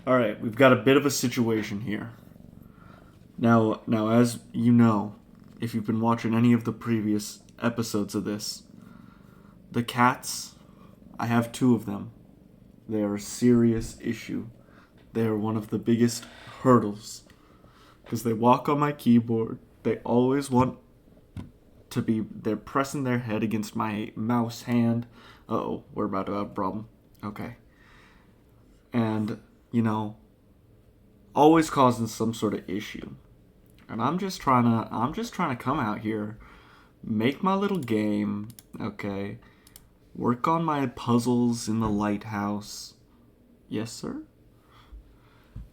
Alright, we've got a bit of a situation here. Now, as you know, if you've been watching any of the previous episodes of this, the cats, I have two of them. They are a serious issue. They are one of the biggest hurdles. Because they walk on my keyboard. They always want to be, they're pressing their head against my mouse hand. Uh-oh, we're about to have a problem. Okay. And, always causing some sort of issue. And I'm just trying to come out here, make my little game, okay? Work on my puzzles in the lighthouse. Yes, sir.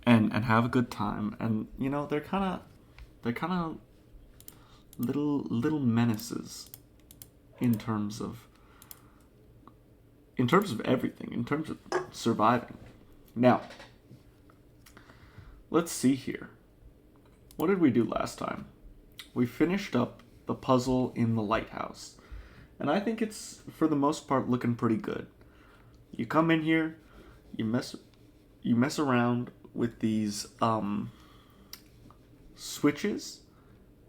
And have a good time. And they're kind of little menaces in terms of everything, in terms of surviving. Now, let's see here. What did we do last time? We finished up the puzzle in the lighthouse. And I think it's, for the most part, looking pretty good. You come in here, you mess around with these switches,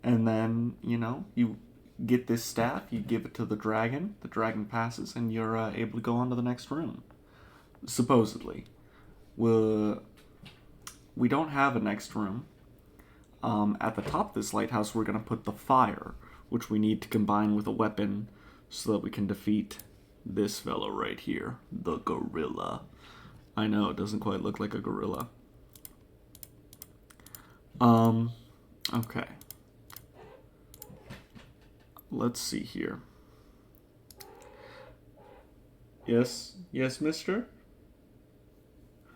and then, you get this staff, you give it to the dragon passes, and you're able to go on to the next room. Supposedly. We don't have a next room. At the top of this lighthouse, we're going to put the fire, which we need to combine with a weapon so that we can defeat this fellow right here, the gorilla. I know, it doesn't quite look like a gorilla. Okay. Let's see here. Yes, mister?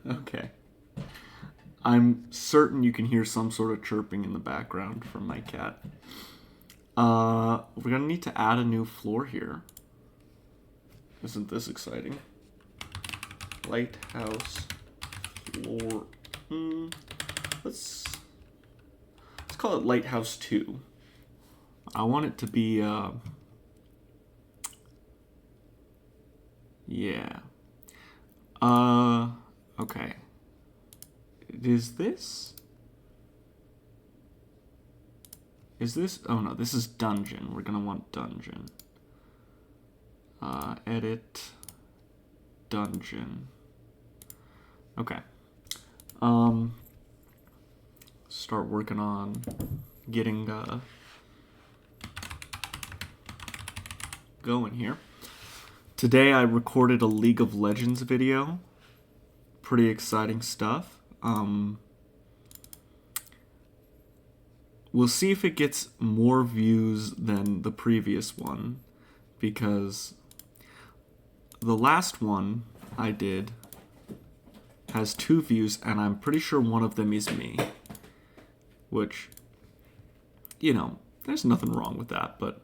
Okay. I'm certain you can hear some sort of chirping in the background from my cat. We're gonna need to add a new floor here. Isn't this exciting? Lighthouse floor. Let's call it Lighthouse 2. I want it to be, yeah. Okay. Is this? Oh no, this is dungeon. We're gonna want dungeon. Edit. Dungeon. Okay. Start working on getting, going here. Today I recorded a League of Legends video. Pretty exciting stuff. We'll see if it gets more views than the previous one, because the last one I did has 2 views, and I'm pretty sure one of them is me. Which, there's nothing wrong with that, but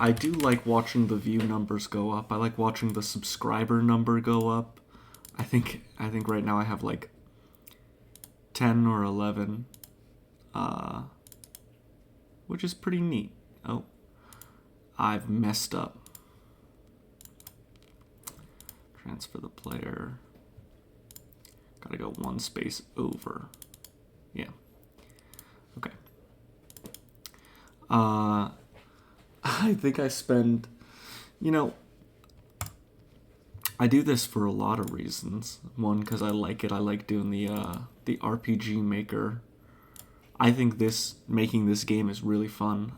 I do like watching the view numbers go up. I like watching the subscriber number go up. I think right now I have like 10 or 11, which is pretty neat. Oh, I've messed up. Transfer the player. Gotta go 1 space over. Yeah. Okay. I think I spend, I do this for a lot of reasons. One, because I like it. I like doing the RPGMaker. I think making this game is really fun.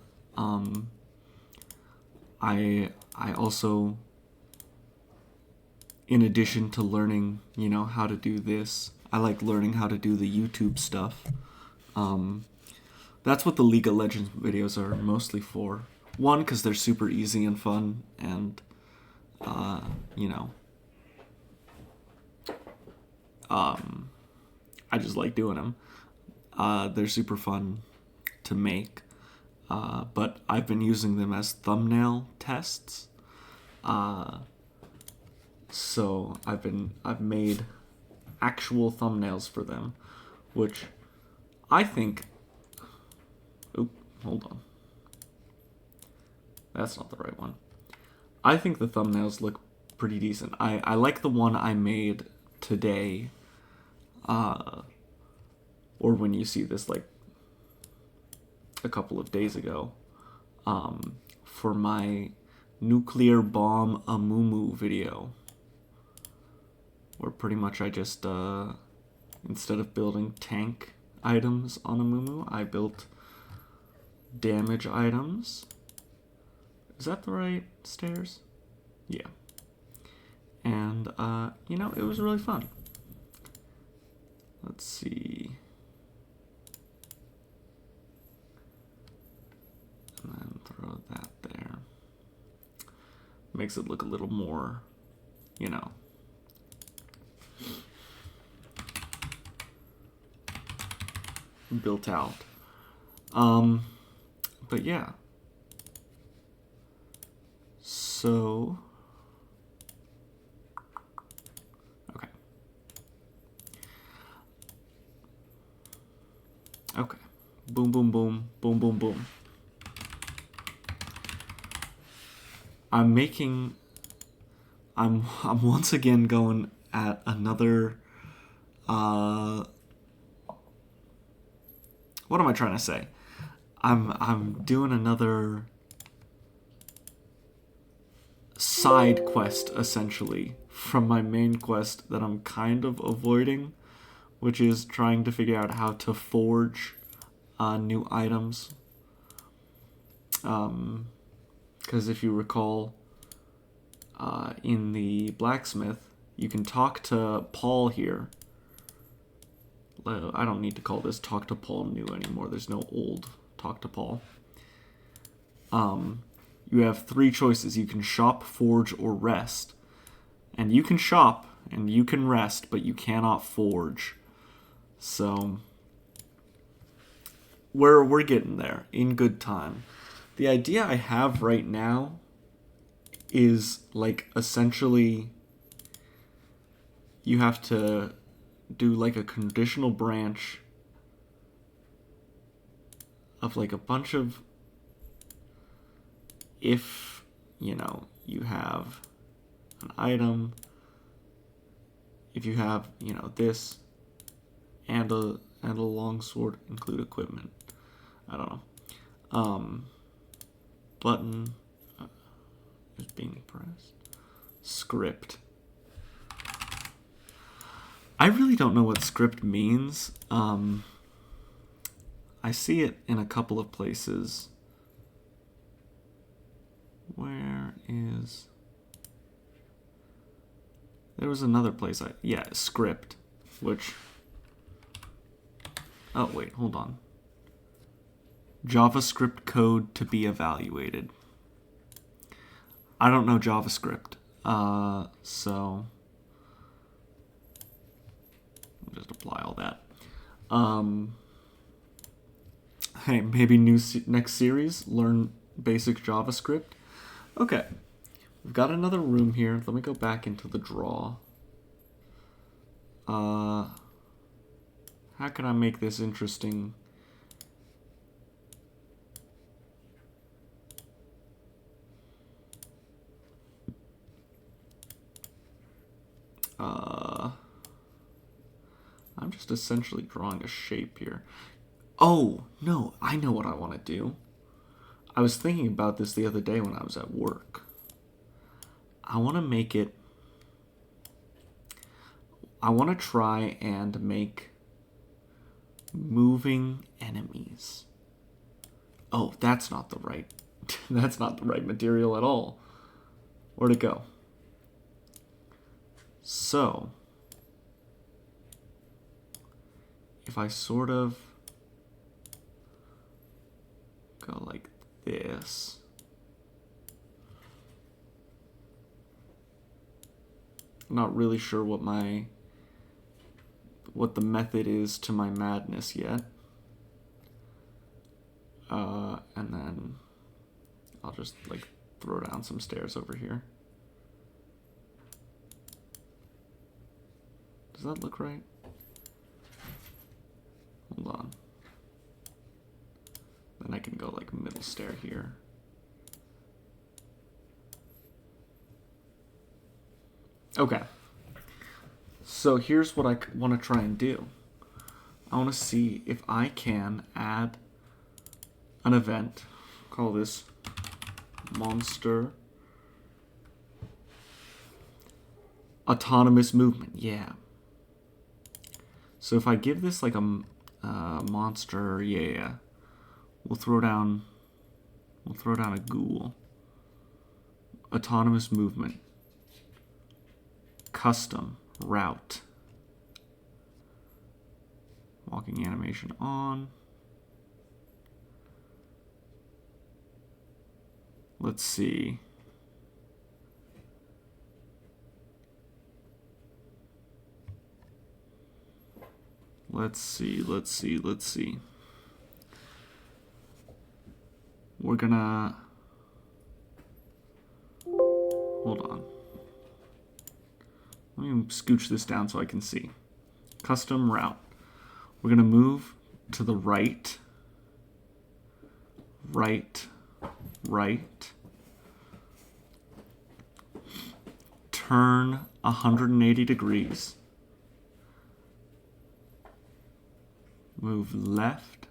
I also, in addition to learning, how to do this, I like learning how to do the YouTube stuff. That's what the League of Legends videos are mostly for. One, because they're super easy and fun, and, I just like doing them. They're super fun to make, but I've been using them as thumbnail tests. So I've made actual thumbnails for them, which I think. Oop, hold on. That's not the right one. I think the thumbnails look pretty decent. I like the one I made today, or when you see this like a couple of days ago, for my nuclear bomb Amumu video, where pretty much I just, instead of building tank items on Amumu, I built damage items. Is that the right stairs? Yeah. And, you know, it was really fun. Let's see. And then throw that there. Makes it look a little more, you know. Built out. But yeah. So, okay. Okay. Boom, boom, boom, boom, boom, boom. I'm once again going at another, what am I trying to say? I'm doing another side quest, essentially, from my main quest that I'm kind of avoiding, which is trying to figure out how to forge new items. Because if you recall, in the blacksmith, you can talk to Paul here. I don't need to call this Talk to Paul new anymore. There's no old Talk to Paul. You have three choices. You can shop, forge, or rest. And you can shop, and you can rest, but you cannot forge. So, we're getting there, in good time. The idea I have right now is, like, essentially, you have to do, like, a conditional branch of, like, a bunch of, if, you know, you have an item, if you have, you know, this, and a longsword, include equipment. I don't know. Button is being pressed. Script. I really don't know what script means. I see it in a couple of places. Where is... There was another place yeah, script, which... Oh, wait, hold on. JavaScript code to be evaluated. I don't know JavaScript, so... I'll just apply all that. Hey, maybe next series, learn basic JavaScript. Okay, we've got another room here. Let me go back into the draw. How can I make this interesting? I'm just essentially drawing a shape here. Oh, no, I know what I want to do. I was thinking about this the other day when I was at work. I want to make it... I want to try and make moving enemies. Oh, that's not the right... that's not the right material at all. Where'd it go? So... if I sort of go like this, I'm not really sure what the method is to my madness yet. And then I'll just like throw down some stairs over here. Does that look right? Hold on. Then I can go like middle stair here. Okay. So here's what I want to try and do. I want to see if I can add an event. Call this monster autonomous movement. Yeah. So if I give this like a monster, yeah, we'll throw down a ghoul. Autonomous movement. Custom route. Walking animation on. Let's see. Let's see. We're gonna... Hold on. Let me scooch this down so I can see. Custom route. We're gonna move to the right. Right. Turn 180 degrees. Move left.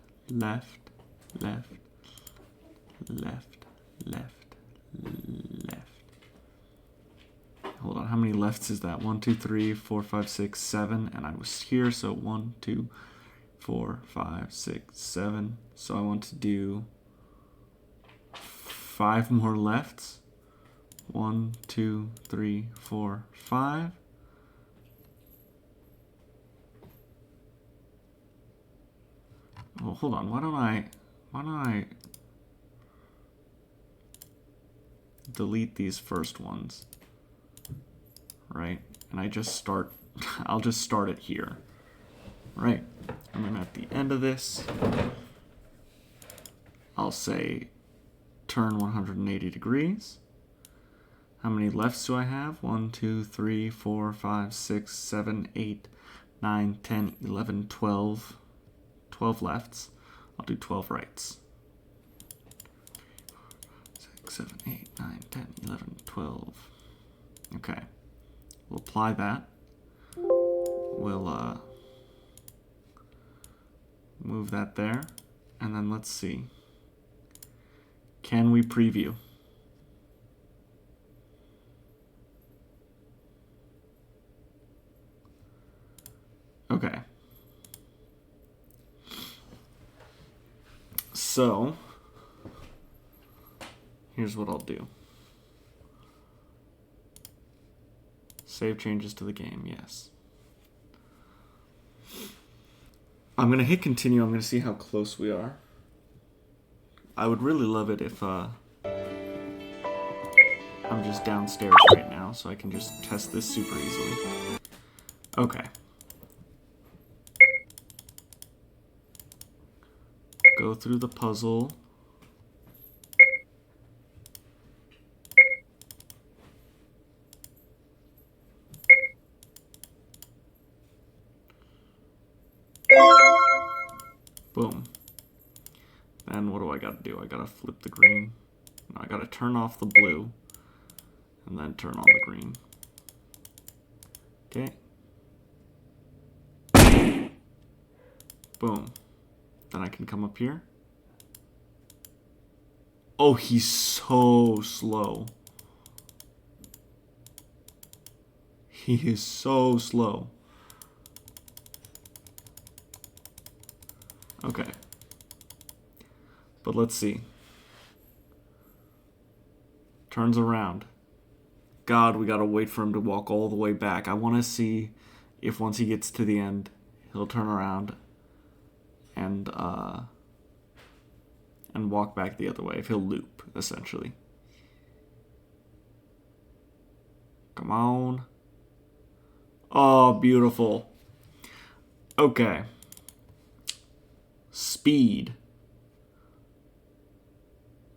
Hold on, how many lefts is that? 1, 2, 3, 4, 5, 6, 7. And I was here, so 1, 2, 4, 5, 6, 7. So I want to do 5 more lefts. 1, 2, 3, 4, 5. Well, hold on. Why don't I delete these first ones? Right? And I just start, I'll just start it here. Right? And then at the end of this, I'll say turn 180 degrees. How many lefts do I have? 1, 2, 3, 4, 5, 6, 7, 8, 9, 10, 11, 12. 12 lefts. I'll do 12 rights. 6, 7, 8, 9, 10, 11, 12. Okay. We'll apply that. We'll move that there. And then let's see. Can we preview? Okay. So, here's what I'll do. Save changes to the game, yes. I'm going to hit continue. I'm going to see how close we are. I would really love it if I'm just downstairs right now, so I can just test this super easily. Okay. Go through the puzzle. Boom. Then what do I gotta do? I gotta flip the green. No, I gotta turn off the blue. And then turn on the green. Okay. Boom. Then I can come up here. Oh, he's so slow. He is so slow. Okay. But let's see. Turns around. God, we gotta wait for him to walk all the way back. I want to see if once he gets to the end, he'll turn around and walk back the other way. If he'll loop, essentially. Come on. Oh, beautiful. Okay. Speed.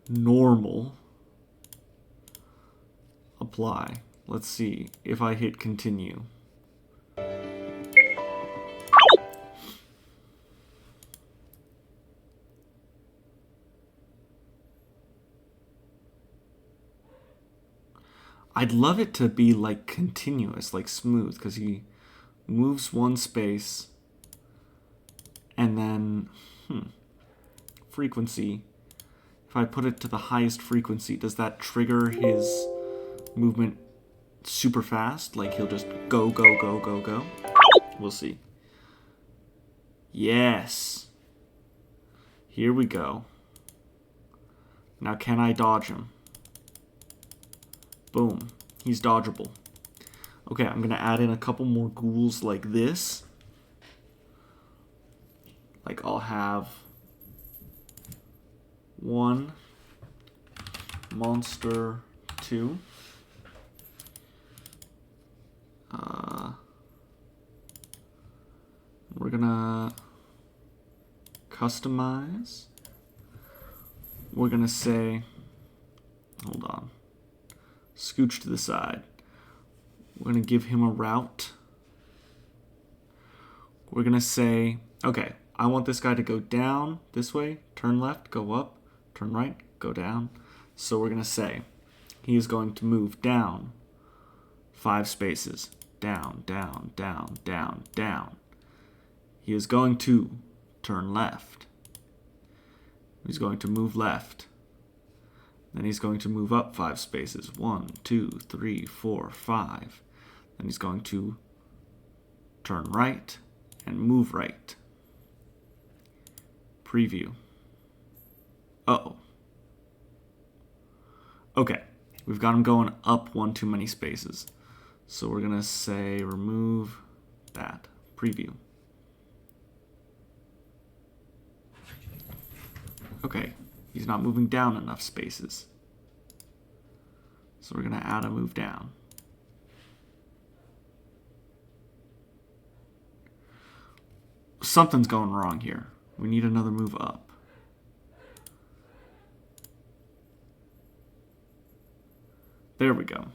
Normal. Apply. Let's see if I hit continue. I'd love it to be like continuous, like smooth, because he moves one space, and then, frequency. If I put it to the highest frequency, does that trigger his movement super fast? Like he'll just go, go, go, go, go? We'll see. Yes. Here we go. Now can I dodge him? Boom. He's dodgeable. Okay, I'm going to add in a couple more ghouls like this. Like I'll have one monster 2. We're gonna customize. We're gonna say, hold on, scooch to the side. We're gonna give him a route. We're gonna say, okay, I want this guy to go down this way, turn left, go up, turn right, go down. So we're gonna say he is going to move down 5 spaces. Down, down, down, down, down. He is going to turn left. He's going to move left. Then he's going to move up 5 spaces. 1, 2, 3, 4, 5. Then he's going to turn right and move right. Preview. Uh-oh. Okay, we've got him going up 1 too many spaces. So we're going to say remove that. Preview. Okay, he's not moving down enough spaces. So we're going to add a move down. Something's going wrong here. We need another move up. There we go.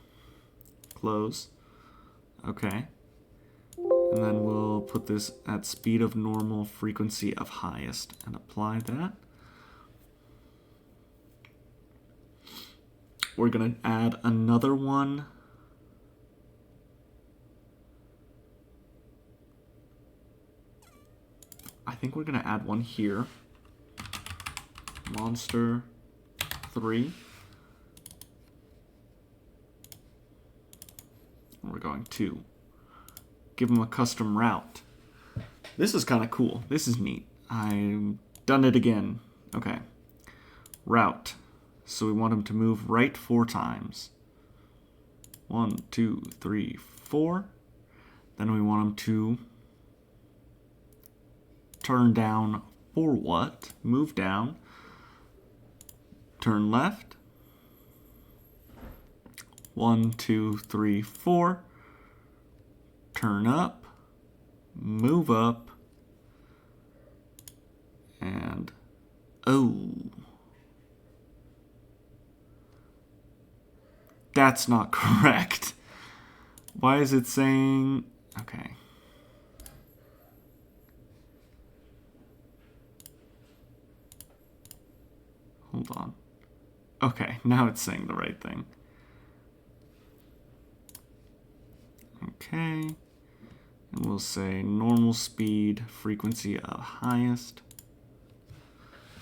Close. Okay. And then we'll put this at speed of normal, frequency of highest, and apply that. We're going to add another one. I think we're going to add one here. Monster 3. We're going to give him a custom route. This is kind of cool. This is neat. I've done it again. Okay. Route. So we want him to move right 4 times. 1, 2, 3, 4. Then we want him to turn down for what? Move down. Turn left. 1, 2, 3, 4. Turn up. Move up. And oh. That's not correct. Why is it saying... Okay. Hold on. Okay, now it's saying the right thing. Okay. And we'll say normal speed, frequency of highest.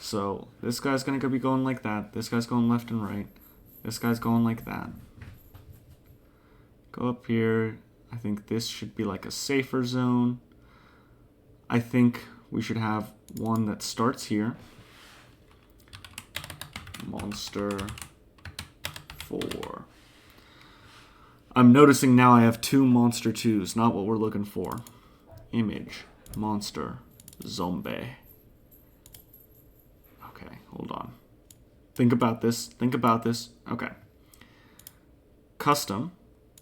So this guy's going to be going like that. This guy's going left and right. This guy's going like that. Go up here. I think this should be like a safer zone. I think we should have one that starts here. Monster 4. I'm noticing now I have 2 monster 2s, not what we're looking for. Image, monster, zombie. Okay, hold on. Think about this. Think about this. Okay. Custom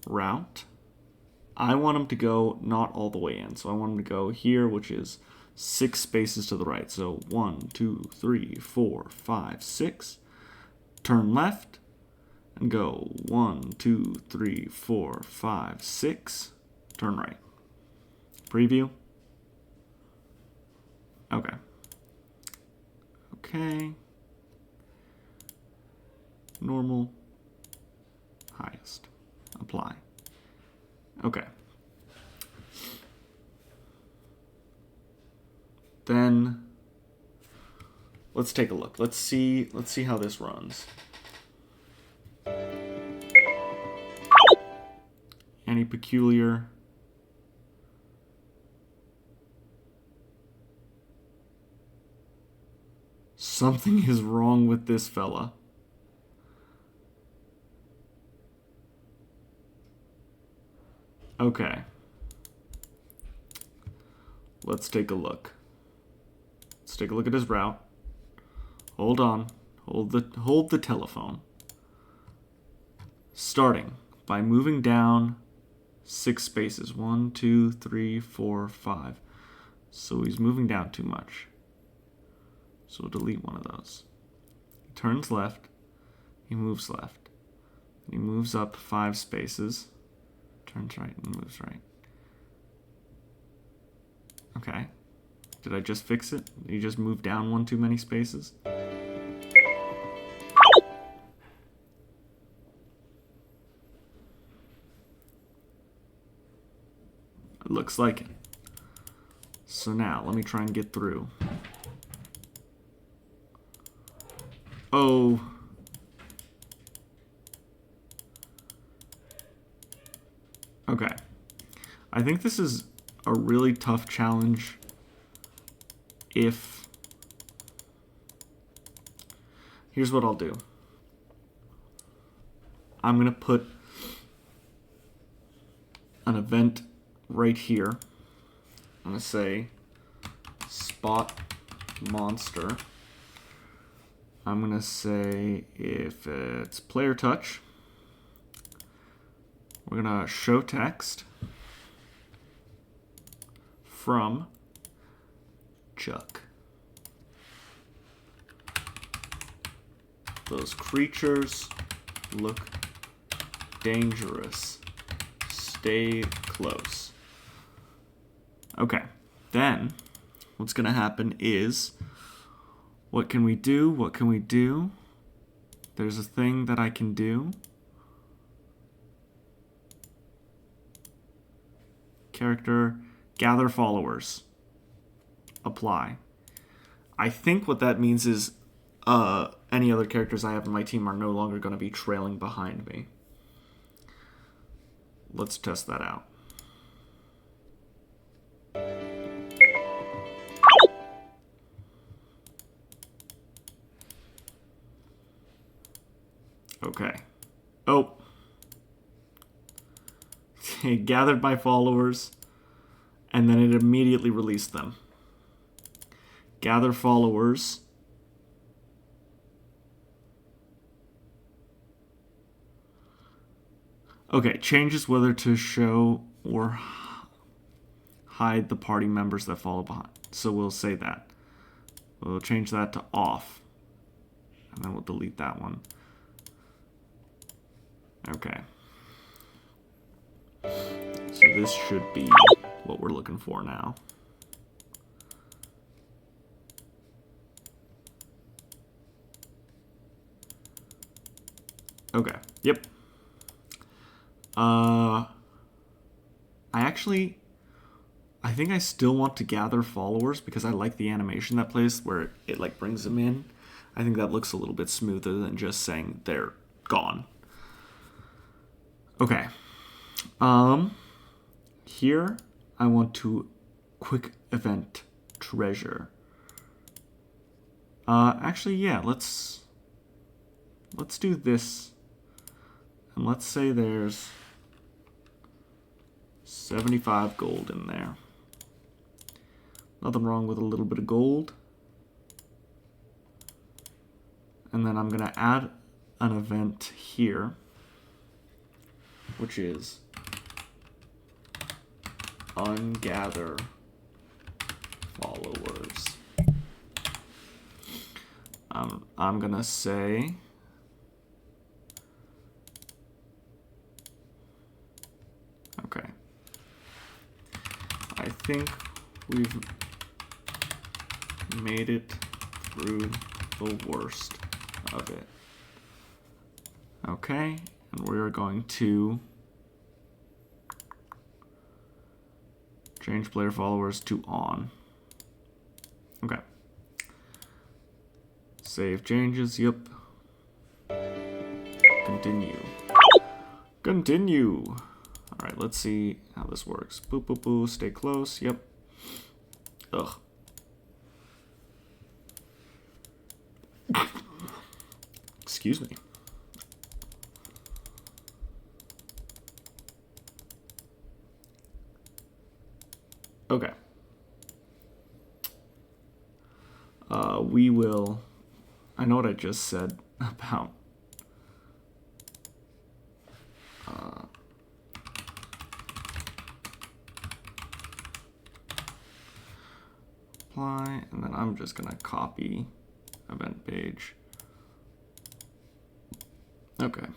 route. I want him to go not all the way in. So I want him to go here, which is 6 spaces to the right. So 1, 2, 3, 4, 5, 6. Turn left and go 1, 2, 3, 4, 5, 6. Turn right. Preview. Okay. Okay. Normal. Highest. Apply. Okay. then let's take a look. Let's see how this runs. Any peculiar? Something is wrong with this fella. Okay. Let's take a look. Let's take a look at his route. Hold on. Hold the telephone. Starting by moving down 6 spaces. 1, 2, 3, 4, 5. So he's moving down too much. So we'll delete one of those. He turns left. He moves left. He moves up 5 spaces. Turns right and moves right. Okay. Did I just fix it? Did he just move down 1 too many spaces? It looks like it. So now, let me try and get through. Oh. Okay. I think this is a really tough challenge if... Here's what I'll do. I'm going to put an event right here. I'm going to say spot monster. I'm going to say if it's player touch, we're going to show text from Chuck. Those creatures look dangerous. Stay close. Okay, then what's going to happen is, what can we do? What can we do? There's a thing that I can do. Character, gather followers. Apply. I think what that means is any other characters I have in my team are no longer going to be trailing behind me. Let's test that out. Okay. Oh. It gathered my followers, and then it immediately released them. Gather followers. Okay, changes whether to show or hide the party members that follow behind. So we'll say that. We'll change that to off. And then we'll delete that one. Okay. So this should be what we're looking for now. Okay. Yep. I think I still want to gather followers because I like the animation that plays where it like brings them in. I think that looks a little bit smoother than just saying they're gone. Okay. Here I want to quick event treasure. Actually, yeah, let's do this. And let's say there's 75 gold in there. Nothing wrong with a little bit of gold. And then I'm going to add an event here, which is ungather followers. I'm going to say okay. I think we've made it through the worst of it. Okay, and we're going to change player followers to on. Okay. Save changes, yep. Continue. Continue. Alright, let's see how this works. Boop, boop, boop, stay close, yep. Ugh. Excuse me. Okay. We will... I know what I just said about... apply, and then I'm just going to copy event page. Okay.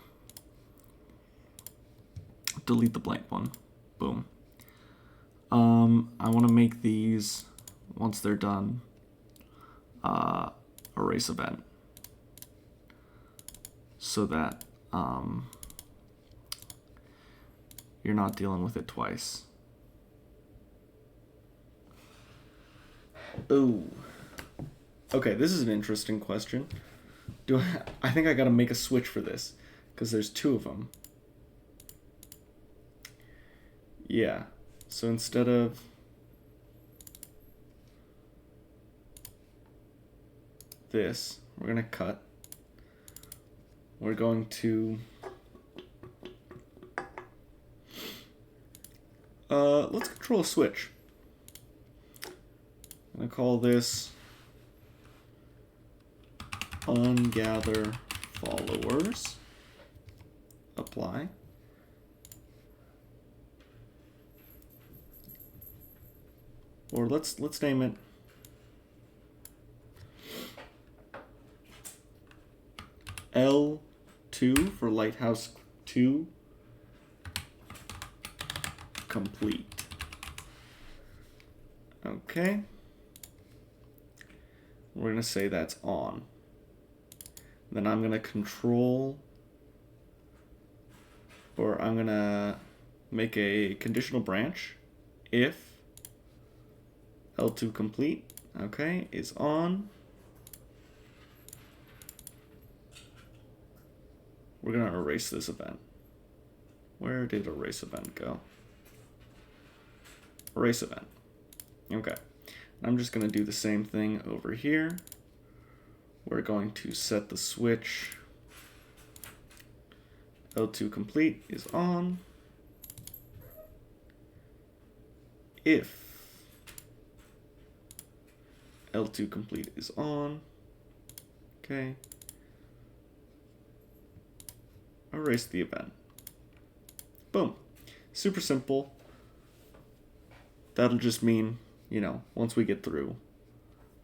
Delete the blank one. Boom. I want to make these, once they're done, erase event. So that you're not dealing with it twice. Oh. Okay, this is an interesting question. I think I gotta make a switch for this, because there's two of them. Yeah. So instead of this, we're gonna cut. We're going to let's control a switch. I'm gonna call this ungather followers. Apply. Or let's name it L2 for lighthouse 2 complete. Okay. We're going to say that's on. Then I'm going to control, or I'm going to make a conditional branch if L2 complete, okay, is on. We're going to erase this event. Where did erase event go? Erase event. Okay. I'm just going to do the same thing over here. We're going to set the switch. L2 complete is on. If L2 complete is on. Okay. Erase the event. Boom. Super simple. That'll just mean, you know, once we get through,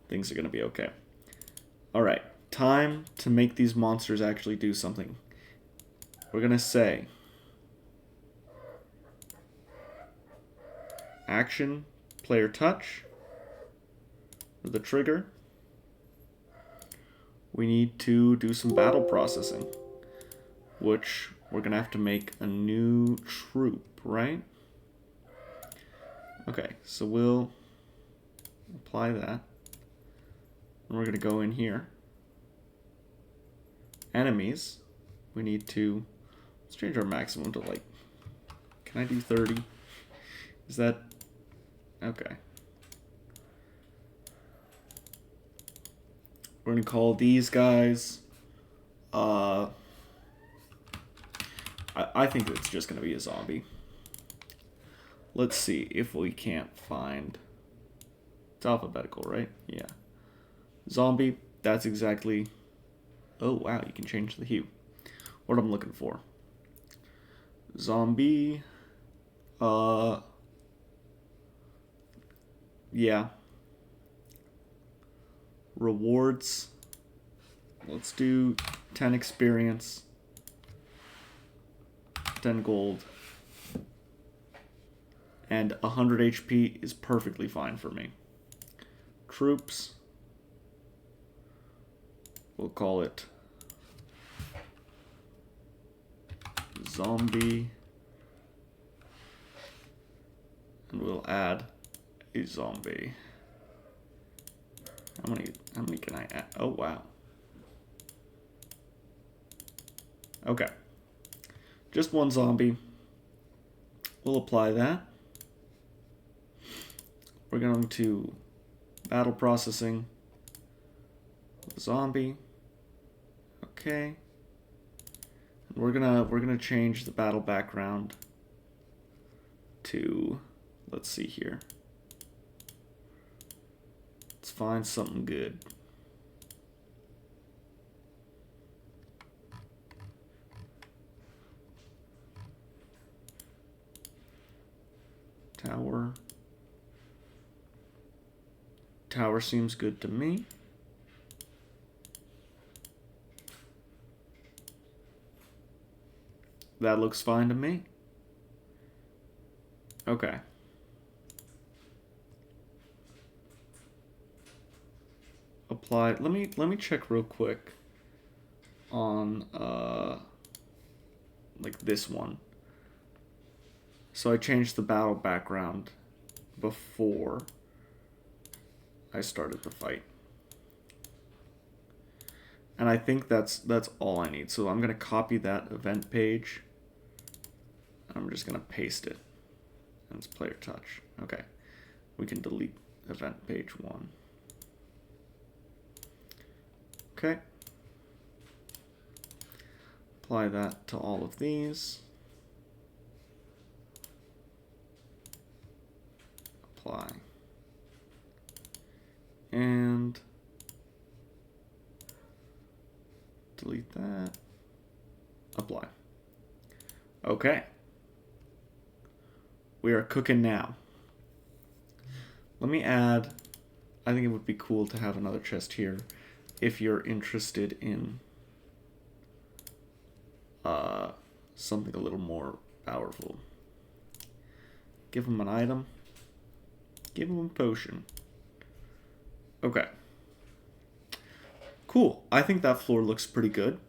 things are going to be okay. Alright, time to make these monsters actually do something. We're going to say action, player touch. The trigger. We need to do some battle processing, which we're going to have to make a new troop, right? Okay, so we'll apply that. And we're going to go in here. Enemies. We need to, let's change our maximum to like, can I do 30? Is that, okay. We're going to call these guys, I think it's just going to be a zombie. Let's see if we can't find, it's alphabetical, right? Yeah. Zombie, that's exactly, oh wow, you can change the hue. What I'm looking for. Zombie, yeah. Rewards, let's do 10 experience, 10 gold, and 100 HP is perfectly fine for me. Troops, we'll call it zombie, and we'll add a zombie. How many can I add? Oh, wow. Okay. Just one zombie. We'll apply that. We're going to battle processing. Zombie. Okay. And we're gonna change the battle background to, let's see here. Let's find something good. Tower. Tower seems good to me. That looks fine to me. Okay. Apply. Let me check real quick on like this one. So I changed the battle background before I started the fight. And I think that's all I need. So I'm gonna copy that event page. I'm just gonna paste it. And it's player touch. Okay. We can delete event page 1. Okay. Apply that to all of these. Apply. And delete that. Apply. Okay. We are cooking now. Let me add, I think it would be cool to have another chest here if you're interested in something a little more powerful. Give him an item. Give him a potion. Okay. Cool. I think that floor looks pretty good.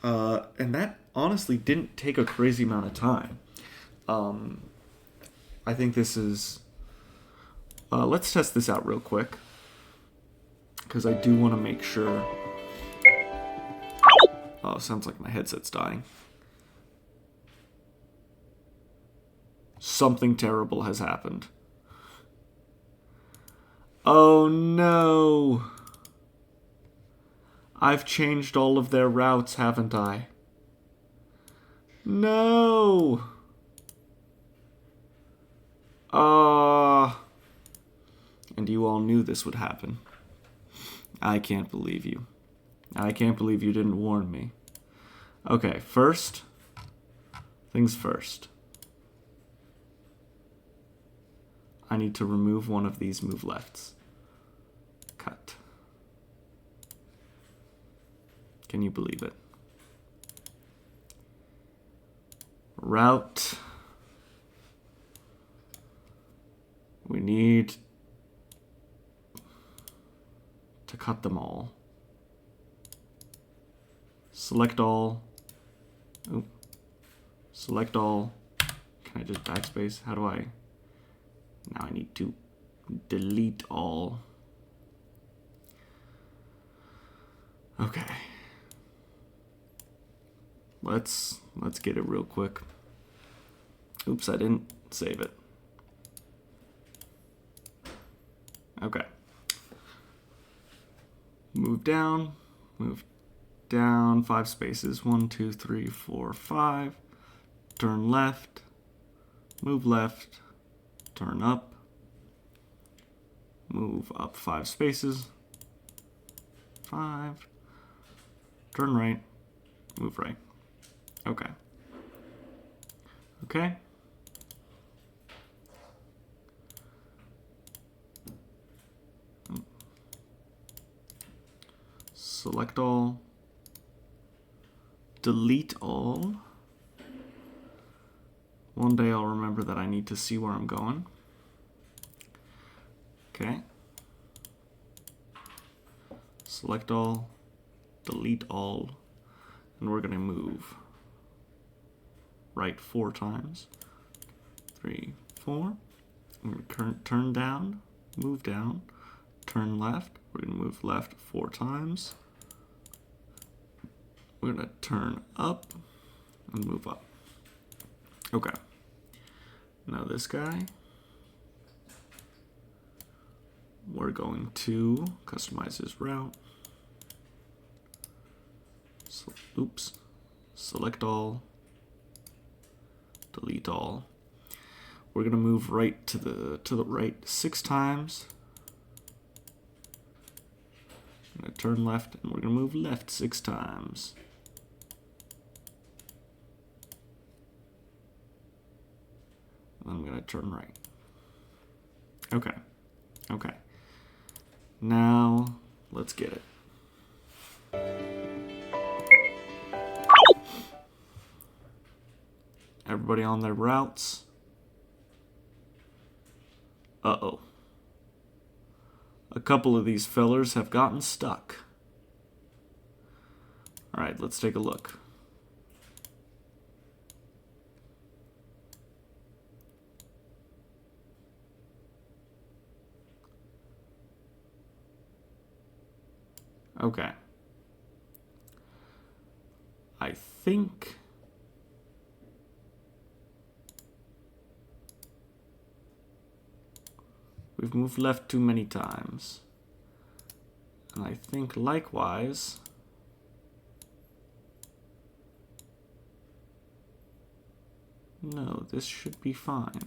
And that honestly didn't take a crazy amount of time. I think this is... let's test this out real quick. Because I do want to make sure... Oh, sounds like my headset's dying. Something terrible has happened. Oh no! I've changed all of their routes, haven't I? No! And you all knew this would happen. I can't believe you. I can't believe you didn't warn me. Okay, first things first. I need to remove one of these move lefts. Cut. Can you believe it? Route. We need to cut them all. Select all. Oop. Select all. Can I just backspace? How do I? Now I need to delete all. Okay. Let's get it real quick. Oops, I didn't save it. Okay. Move down, 5 spaces. 1, 2, 3, 4, 5. Turn left, move left, turn up, move up 5 spaces. 5. Turn right, move right. Okay. Okay. Select all. Delete all. One day I'll remember that I need to see where I'm going. Okay. Select all. Delete all. And we're going to move right 4 times. 3, 4. I'm going to turn down, move down, turn left, We're going to move left 4 times. We're going to turn up and move up. Okay. Now this guy, we're going to customize his route. So, oops. Select all. Delete all. We're going to move right to the right 6 times. I'm going to turn left, and we're going to move left 6 times. And I'm going to turn right. Okay. Okay. Now, let's get it. Everybody on their routes. Uh-oh. A couple of these fellers have gotten stuck. Alright, let's take a look. Okay. I think we've moved left too many times. And I think likewise no, this should be fine.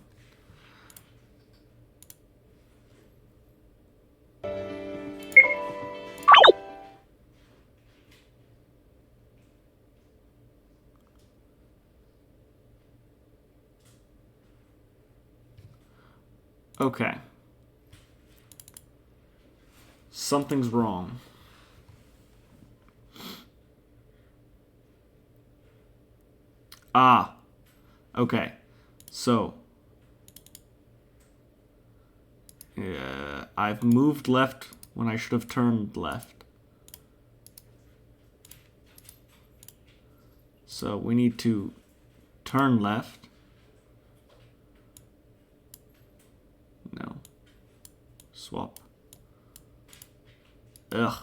Okay. Something's wrong. Ah. Okay. So. Yeah, I've moved left when I should have turned left. So we need to turn left. No. Swap. Ugh.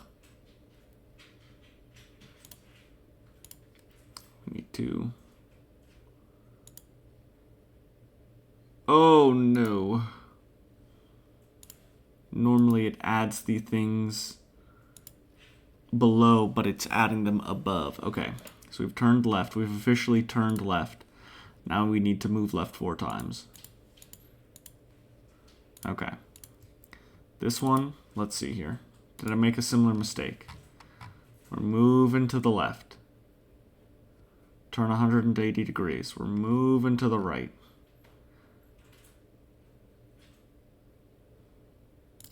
We need to... Oh no. Normally it adds the things below, but it's adding them above. Okay, so we've turned left. We've officially turned left. Now we need to move left 4 times. Okay. This one, let's see here. Did I make a similar mistake? We're moving to the left. Turn 180 degrees. We're moving to the right.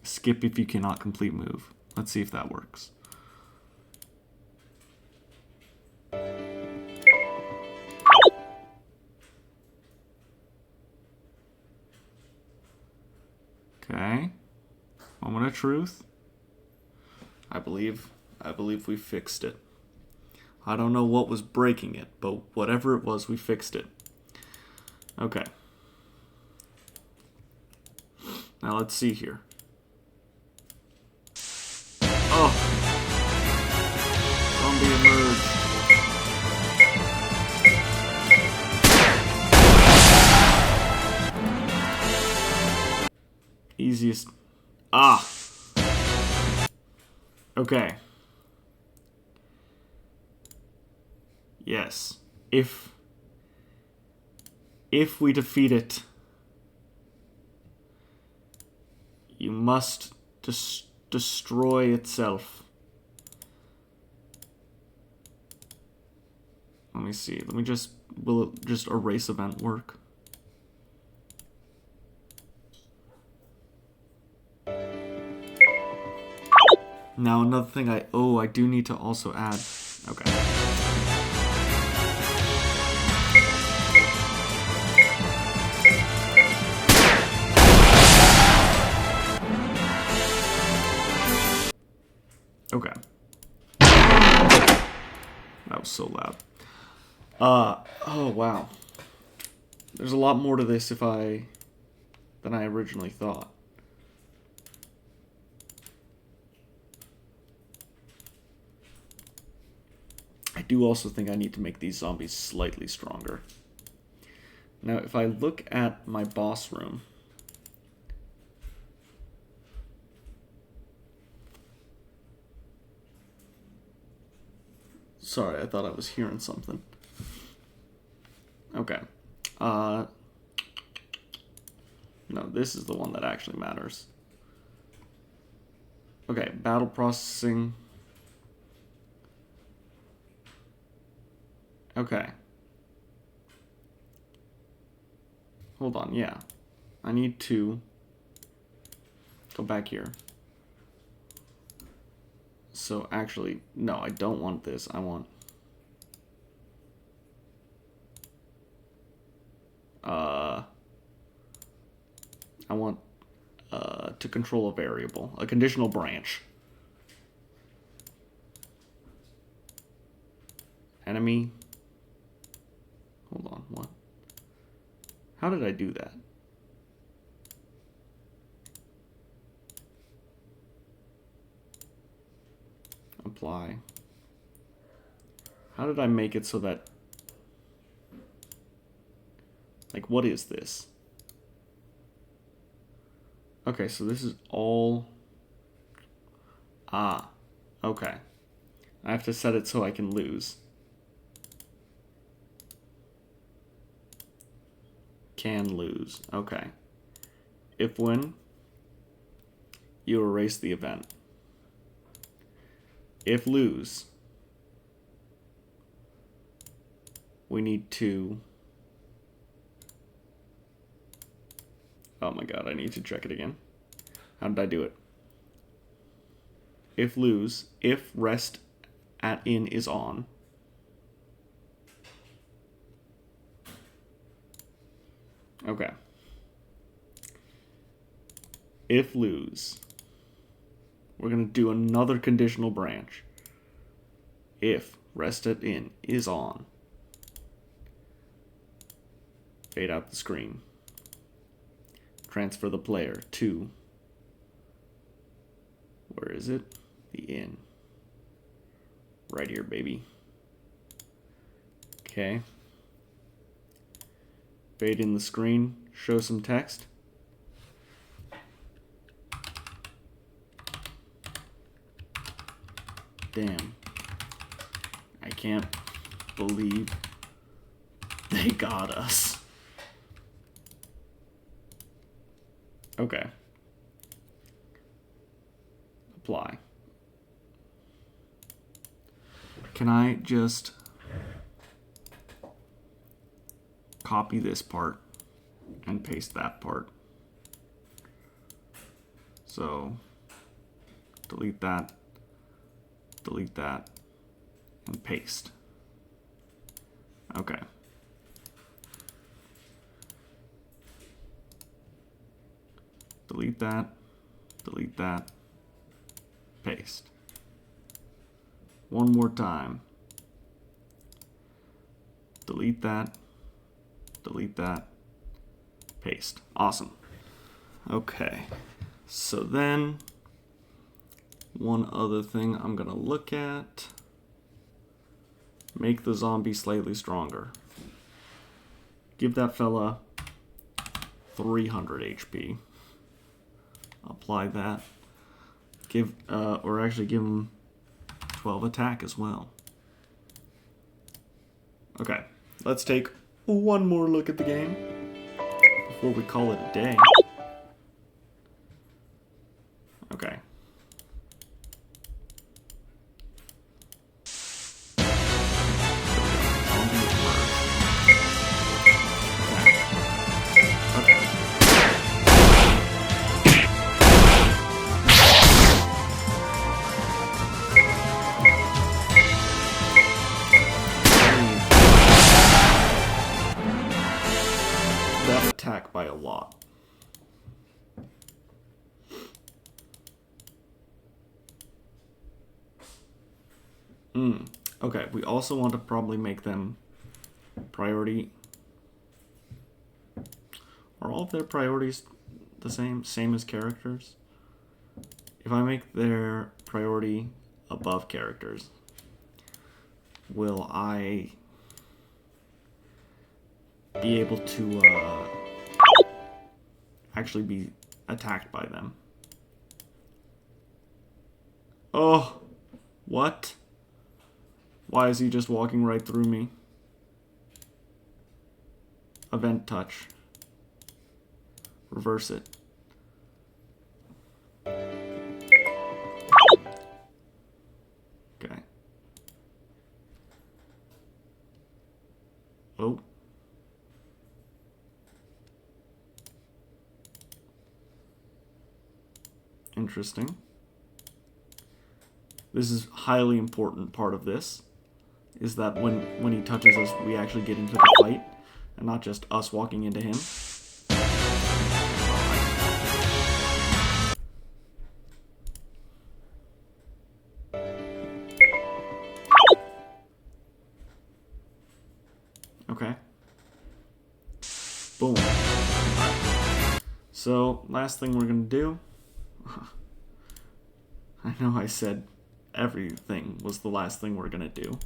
Skip if you cannot complete move. Let's see if that works. Okay. Moment of truth. I believe we fixed it. I don't know what was breaking it, but whatever it was, we fixed it. Okay. Now let's see here. Oh! Zombie emerged. Easiest. Ah! Okay. Yes. If we defeat it, you must destroy itself. Let me see. Let me just... Will it just erase event work? Now another thing I do need to also add. Okay. Okay. That was so loud. Oh wow. There's a lot more to this than I originally thought. do also think I need to make these zombies slightly stronger. Now, if I look at my boss room, sorry, I thought I was hearing something. Okay. No, this is the one that actually matters. Okay, battle processing. Okay. Hold on, yeah. I need to go back here. So actually, no, I don't want this. I want... to control a variable, a conditional branch. Enemy. Hold on, what? How did I do that? Apply. How did I make it so that... Like, what is this? Okay, so this is all... Ah, okay. I have to set it so I can lose. Can lose. Okay. If when, you erase the event. If lose, we need to... Oh my god, I need to check it again. How did I do it? If lose, if rest at in is on. Okay. If lose, we're going to do another conditional branch. If rest at in is on. Fade out the screen. Transfer the player to, where is it? The in. Right here, baby. Okay. Fade in the screen, show some text. Damn. I can't believe they got us. Okay. Apply. Can I just copy this part and paste that part? So delete that, and paste. Okay. Delete that, paste. One more time. Delete that, paste. Awesome. Okay. So then, one other thing I'm gonna look at. Make the zombie slightly stronger. Give that fella 300 HP. Apply that. Give him 12 attack as well. Okay, let's take one more look at the game before we call it a day. Okay. Attack by a lot. Okay, we also want to probably make them priority. Are all of their priorities the same as characters? If I make their priority above characters, will I be able to actually be attacked by them. Oh, what? Why is he just walking right through me? Event touch. Reverse it. Okay. Oh. Interesting. This is a highly important part of this, is that when he touches us, we actually get into the fight, and not just us walking into him. Okay. Boom. So, last thing we're gonna do... I know I said everything was the last thing we're gonna do.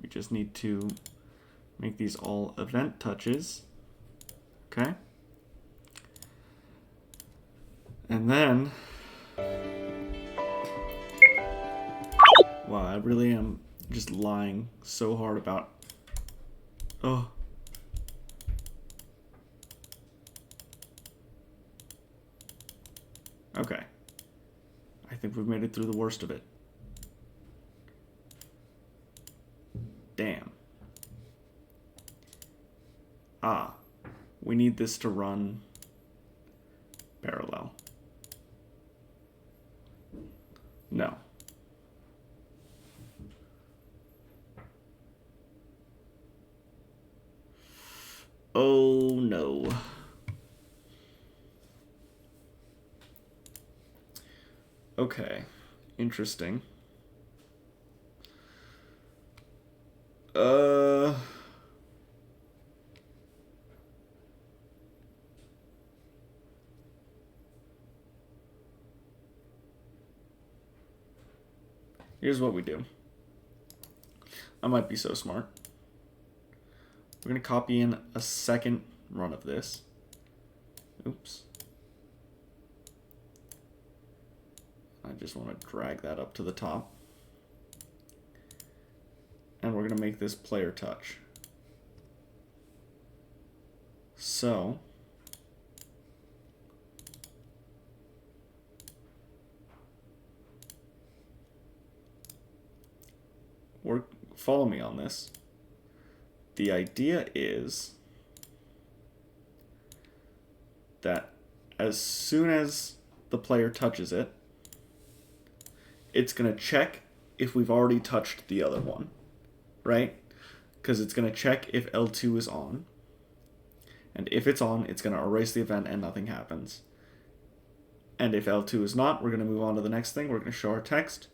We just need to make these all event touches. Okay? And then... Wow, I really am just lying so hard about... Oh. Okay. I think we've made it through the worst of it. Damn. Ah. We need this to run parallel. No. Oh no. Okay. Interesting. Here's what we do. I might be so smart. We're going to copy in a second run of this. Oops. I just want to drag that up to the top. And we're going to make this player touch. So, follow me on this. The idea is that as soon as the player touches it, it's going to check if we've already touched the other one, right? Because it's going to check if L2 is on. And if it's on, it's going to erase the event and nothing happens. And if L2 is not, we're going to move on to the next thing. We're going to show our text.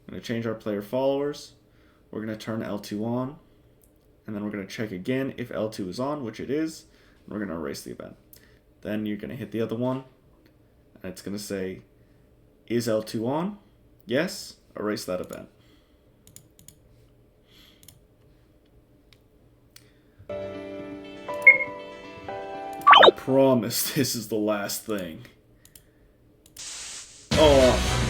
We're going to change our player followers. We're going to turn L2 on. And then we're going to check again if L2 is on, which it is. And we're going to erase the event. Then you're going to hit the other one. And it's going to say, is L2 on? Yes. Erase that event. I promise this is the last thing. Oh.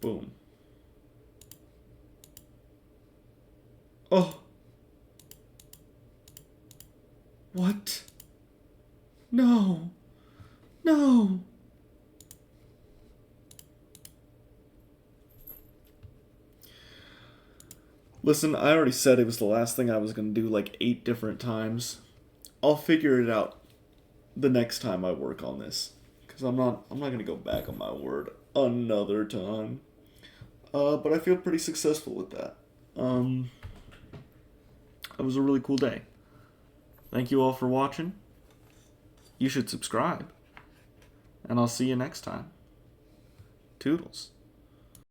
Boom. Oh. What? No. No. Listen, I already said it was the last thing I was going to do like 8 different times. I'll figure it out the next time I work on this. Because I'm not going to go back on my word another time. But I feel pretty successful with that. It was a really cool day. Thank you all for watching. You should subscribe. And I'll see you next time. Toodles.